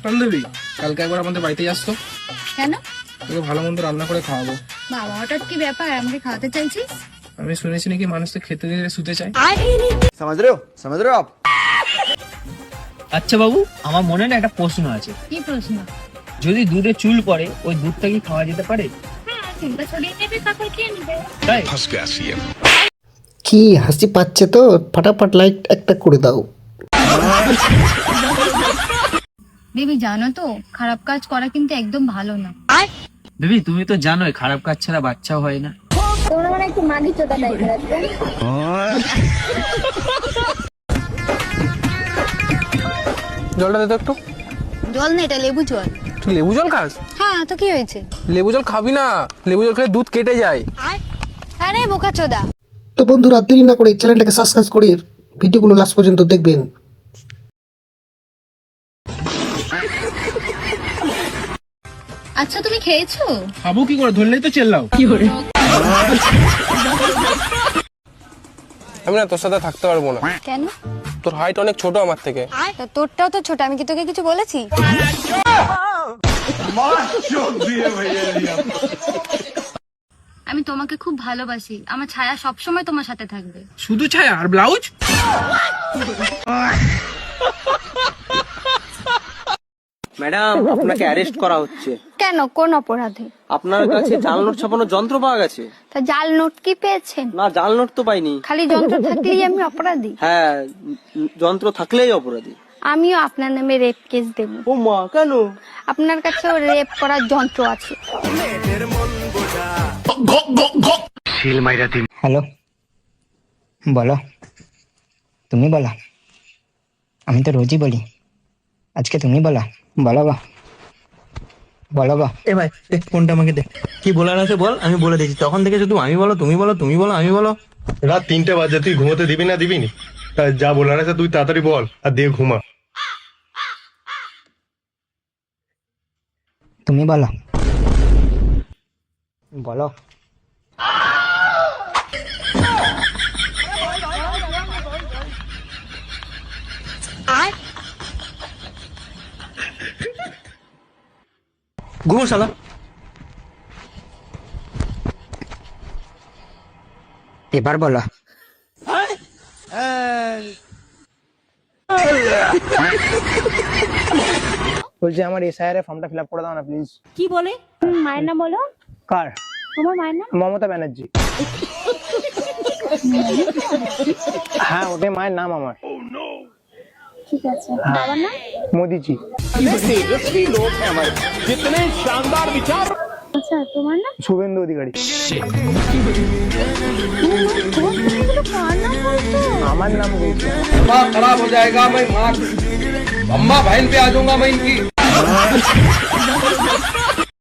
বান্ধবী, কালকে একবার আমাদের বাড়িতে যাস তো, কেন? তোকে ভালো মন্দ রান্না করে খাওয়াবো। বাবা, হঠাৎ কি ব্যাপার? আমাকে খাওয়াতে চাইছিস? আমি শুনেছি নাকি মানুষ তো খেতে দিলে শুতে চায়। समझ रहे हो आप? আচ্ছা বাবু, আমার মনে না একটা প্রশ্ন আছে। কি প্রশ্ন? যদি দুধে চুল পড়ে, ওই দুধটা কি খাওয়া যেতে পারে? হ্যাঁ, চিন্তা ছড়িয়ে নেবে, তারপর খেয়ে নেবে। তাই? কি হাসি পাচ্ছে তো, ফটাফট লাইক একটা করে দাও। বেবি, জানো তো খারাপ কাজ করা কিন্তু একদম ভালো না। বেবি, তুমি তো জানোই খারাপ কাজ ছাড়া বাচ্চাও হয় না। তোমরা মানে একটু মাগি চোদা টাইপের আছে। জলটা দে তো একটু। জল না, এটা লেবু জল। তুই লেবু জল খাস? হ্যাঁ, তো কি হয়েছে? লেবু জল খাবি না, লেবু জল খেলে দুধ কেটে যায়। আরে বোকা চোদা। তো বন্ধুরা, দেরি না করে চ্যানেলটাকে সাবস্ক্রাইব করে ভিডিওগুলো লাস্ট পর্যন্ত দেখবেন। আচ্ছা, তুমি খেয়েছো? খাবো কি করে, ধরলেই তো চেল্লাও। আমি না তোর সাথে থাকতে পারবো না। কেন? তোর হাইট অনেক ছোট আমার থেকে। তা তোরটাও তো ছোট, আমি কি তোকে কিছু বলেছি? আমি তোমাকে খুব ভালোবাসি, আমার ছায়া সবসময় তোমার সাথে থাকবে। শুধু ছায়া আর ব্লাউজ? ম্যাডাম, আপনাকে অ্যারেস্ট করা হচ্ছে। কেন, কোন অপরাধে? আপনার কাছে জাল নোট ছাপানোর যন্ত্র পাওয়া গেছে। তা জাল নোট কি পেয়েছেন? না, জাল নোট তো পাইনি। খালি যন্ত্র থাকলেই আমি অপরাধী? হ্যাঁ, যন্ত্র থাকলেই অপরাধী। আমিও আপনার নামে রেপ কেস দেব। ও মা, কেন? আপনার কাছেও রেপ করার যন্ত্র আছে। হ্যালো, বলো। তুমি বলো, আমি তো রোজই বলি, আজকে তুমি বলো। বলো গো, বলো গো। এ ভাই, ফোনটা আমাকে দে। কি বলার আছে বল, আমি বলে দিচ্ছি। তখন থেকে শুধু আমি বলো, তুমি বলো, তুমি বলো, আমি বলো। রাত 3টে বাজে, তুই ঘুমোতে দিবি না দিবিনি? তা যা বলার আছে তুই তাড়াতাড়ি বল আর দিয়ে ঘুমা। তুমি বলো, বলো। ঘুমো শালা। এবার বলো। বলছি আমার এসআইআর এর ফর্মটা ফিল আপ করে দাও না প্লিজ। কি বলে? মায়ের নাম বলো। কার? তোমার মায়ের নাম? মমতা ব্যানার্জি। হ্যাঁ, ওটাই মায়ের নাম আমার। ঠিক আছে, বাবার নাম? মোদিজি। আচ্ছা, তোমার নাম? শুভেন্দু অধিকারী। আমার নাম বলছি। दिमाग खराब हो जाएगा, मैं मार अम्मा बहन पे आ जाऊंगा मैं इनकी।